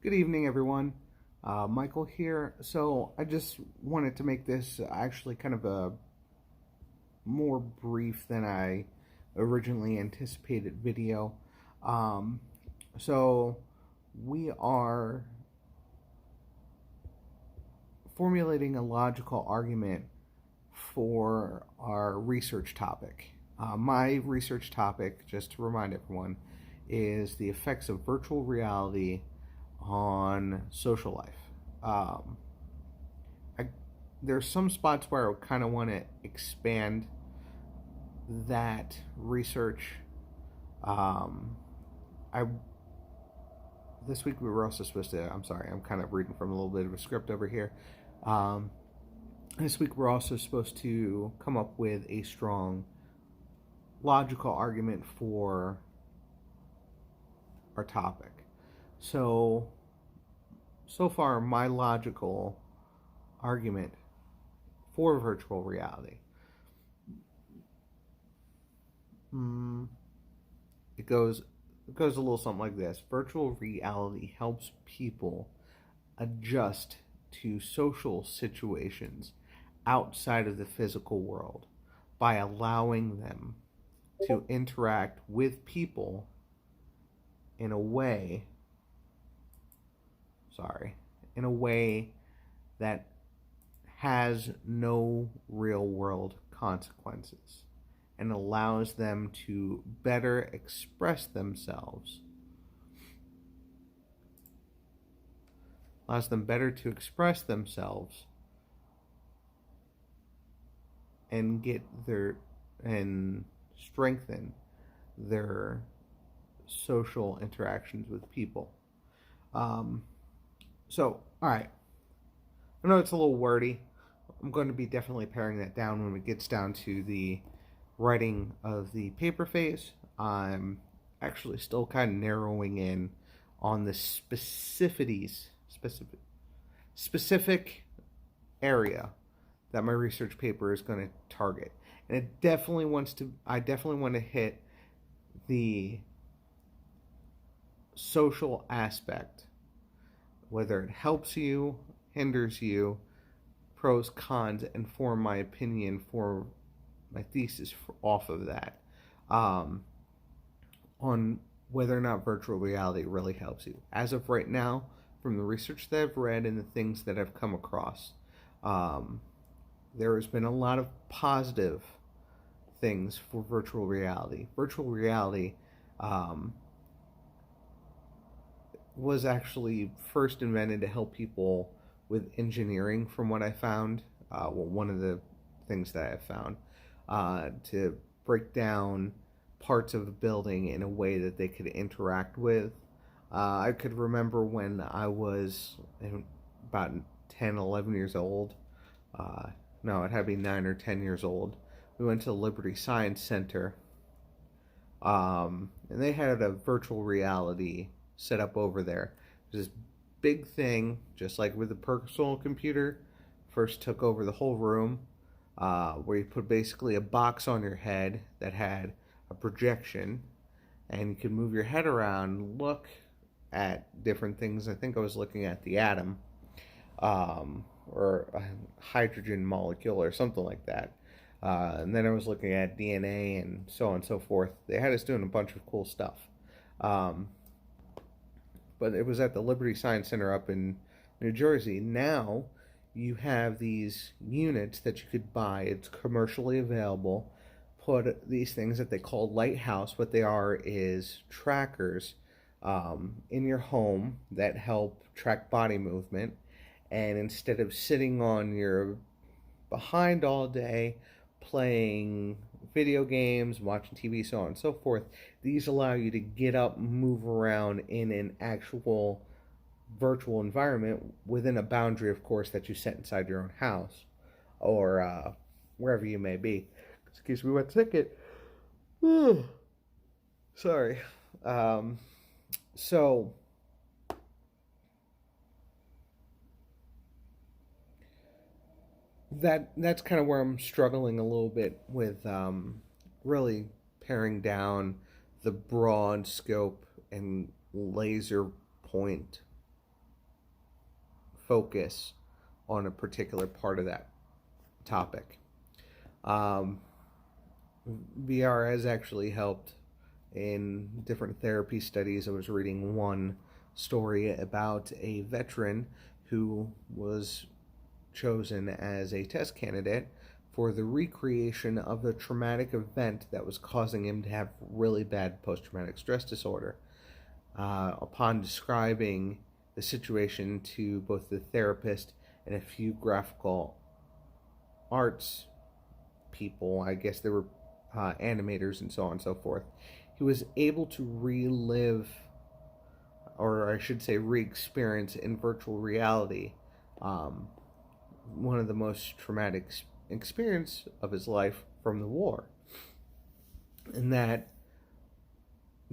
Good evening, everyone. Michael here. So I just wanted to make this actually kind of a more brief than I originally anticipated video. Um, so we are formulating a logical argument for our research topic. My research topic, just to remind everyone, is the effects of virtual reality on social life. Um, I, there's some spots where I kind of want to expand that research. Um, I this week we were also supposed to. I'm sorry, I'm kind of reading from a little bit of a script over here. Um, this week we're also supposed to come up with a strong logical argument for our topic. So far, my logical argument for virtual reality. Mm, it goes it goes a little something like this. Virtual reality helps people adjust to social situations outside of the physical world by allowing them to interact with people in a way sorry in a way that has no real world consequences and allows them to better express themselves, allows them better to express themselves and get their and strengthen their social interactions with people. All right. I know it's a little wordy. I'm going to be definitely paring that down when it gets down to the writing of the paper phase. I'm actually still kind of narrowing in on the specific area that my research paper is going to target. And I definitely want to hit the social aspect, whether it helps you, hinders you, pros, cons, and form my opinion for my thesis off of that, on whether or not virtual reality really helps you. As of right now, from the research that I've read and the things that I've come across, there has been a lot of positive things for virtual reality. Virtual reality was actually first invented to help people with engineering, from what I found. One of the things that I found, to break down parts of a building in a way that they could interact with. I could remember when I was about 10, 11 years old. No, it had to be 9 or 10 years old. We went to the Liberty Science Center, and they had a virtual reality set up over there. This big thing, just like with the personal computer, first took over the whole room, where you put basically a box on your head that had a projection, and you could move your head around and look at different things. I think I was looking at the atom, or a hydrogen molecule or something like that. And then I was looking at DNA and so on and so forth. They had us doing a bunch of cool stuff. But it was at the Liberty Science Center up in New Jersey. Now you have these units that you could buy. It's commercially available. Put these things that they call Lighthouse. What they are is trackers, in your home that help track body movement. And instead of sitting on your behind all day playing video games, watching TV, so on and so forth, these allow you to get up, move around in an actual virtual environment within a boundary, of course, that you set inside your own house or wherever you may be. Excuse me, one second. Sorry. So that's kind of where I'm struggling a little bit with, really paring down the broad scope and laser point focus on a particular part of that topic. Um, VR has actually helped in different therapy studies. I was reading one story about a veteran who was chosen as a test candidate for the recreation of a traumatic event that was causing him to have really bad post-traumatic stress disorder. Upon describing the situation to both the therapist and a few graphical arts people, I guess they were animators and so on and so forth, he was able to relive, or I should say re-experience in virtual reality, one of the most traumatic experience of his life from the war. And that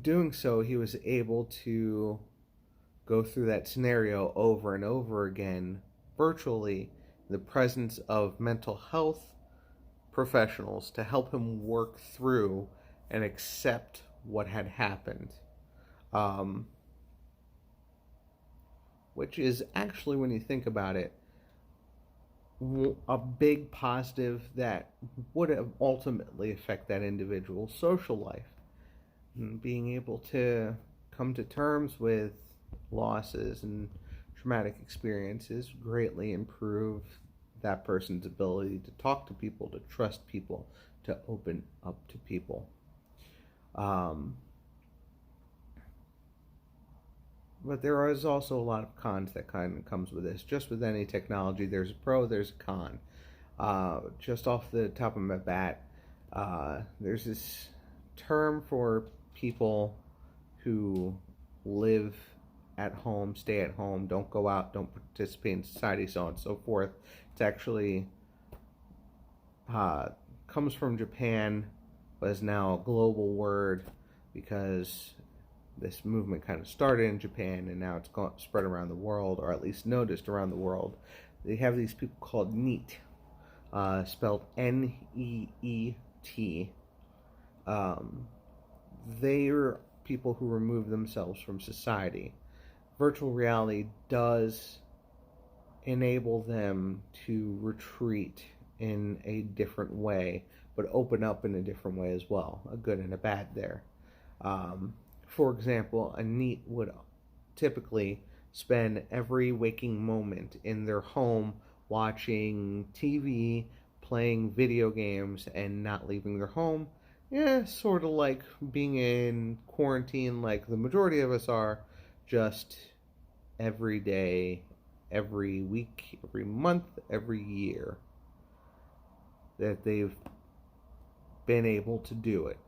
doing so, he was able to go through that scenario over and over again virtually in the presence of mental health professionals to help him work through and accept what had happened. Which is actually, when you think about it, a big positive that would ultimately affect that individual's social life. And being able to come to terms with losses and traumatic experiences greatly improve that person's ability to talk to people, to trust people, to open up to people. But there is also a lot of cons that kind of comes with this. Just with any technology, there's a pro, there's a con. Just off the top of my bat, there's this term for people who live at home, stay at home, don't go out, don't participate in society, so on and so forth. It's actually comes from Japan, but is now a global word because this movement kind of started in Japan and now it's spread around the world, or at least noticed around the world. They have these people called NEET, spelled N-E-E-T. They're people who remove themselves from society. Virtual reality does enable them to retreat in a different way, but open up in a different way as well. A good and a bad there. For example, a NEET would typically spend every waking moment in their home watching TV, playing video games, and not leaving their home. Yeah, sort of like being in quarantine like the majority of us are, just every day, every week, every month, every year that they've been able to do it.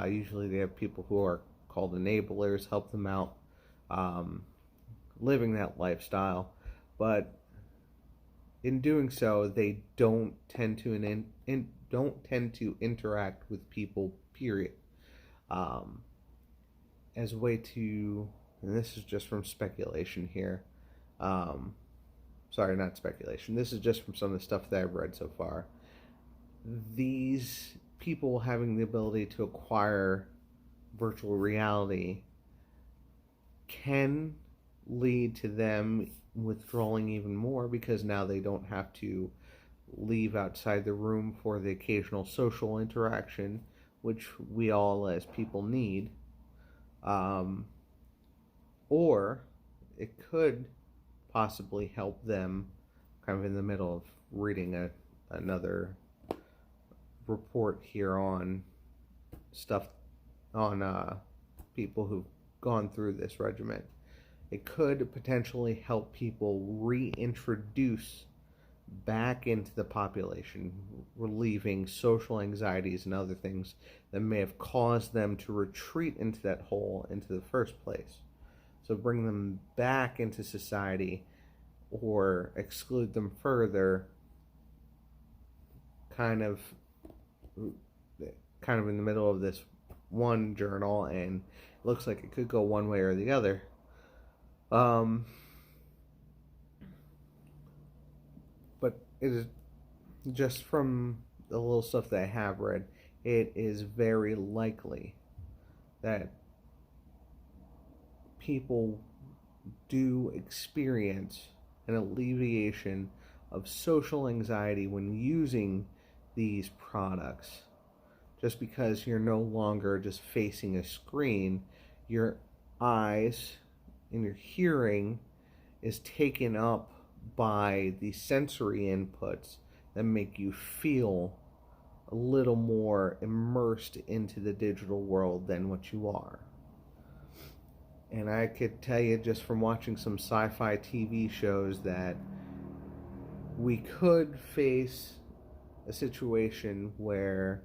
Usually they have people who are called enablers, help them out living that lifestyle, but in doing so, they don't tend to interact with people. Period. As a way to, and this is just from speculation here. Sorry, not speculation. This is just from some of the stuff that I've read so far. These people having the ability to acquire virtual reality can lead to them withdrawing even more, because now they don't have to leave outside the room for the occasional social interaction, which we all as people need. Or it could possibly help them, kind of in the middle of reading another report here on stuff on people who've gone through this regimen. It could potentially help people reintroduce back into the population, relieving social anxieties and other things that may have caused them to retreat into that hole into the first place. So bring them back into society or exclude them further, kind of in the middle of this one journal, and it looks like it could go one way or the other. But it is just from the little stuff that I have read, it is very likely that people do experience an alleviation of social anxiety when using these products. Just because you're no longer just facing a screen, your eyes and your hearing is taken up by the sensory inputs that make you feel a little more immersed into the digital world than what you are. And I could tell you just from watching some sci-fi TV shows that we could face a situation where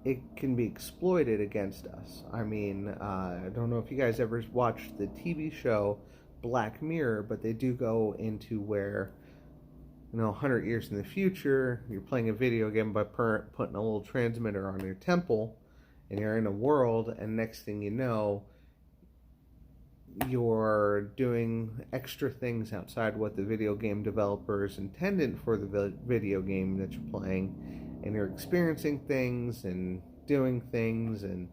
it can be exploited against us. I mean, I don't know if you guys ever watched the TV show Black Mirror, but they do go into where, 100 years in the future, you're playing a video game by putting a little transmitter on your temple, and you're in a world, and next thing you know, you're doing extra things outside what the video game developers intended for the video game that you're playing, and you're experiencing things and doing things, and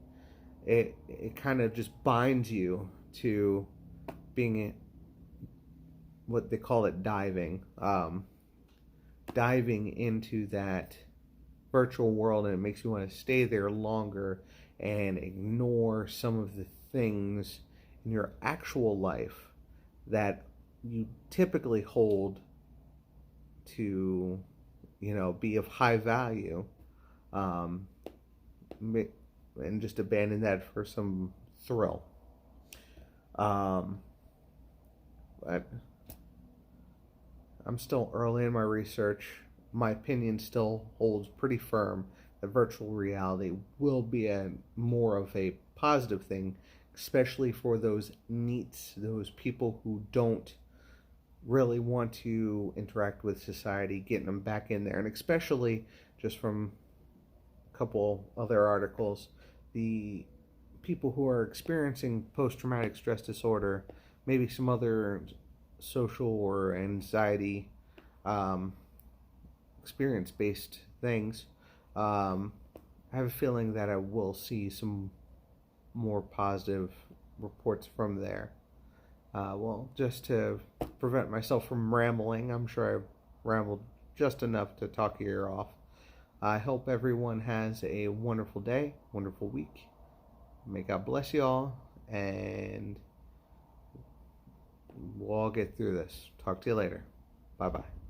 it kind of just binds you to being what they call it diving into that virtual world, and it makes you want to stay there longer and ignore some of the things in your actual life that you typically hold to, be of high value, and just abandon that for some thrill. But I'm still early in my research. My opinion still holds pretty firm that virtual reality will be more of a positive thing, especially for those NEETs, those people who don't really want to interact with society, getting them back in there. And especially, just from a couple other articles, the people who are experiencing post-traumatic stress disorder, maybe some other social or anxiety experience-based things, I have a feeling that I will see some more positive reports from there. Well, just to prevent myself from rambling, I'm sure I've rambled just enough to talk your ear off. I hope everyone has a wonderful day, wonderful week. May God bless you all, and we'll all get through this. Talk to you later. Bye-bye.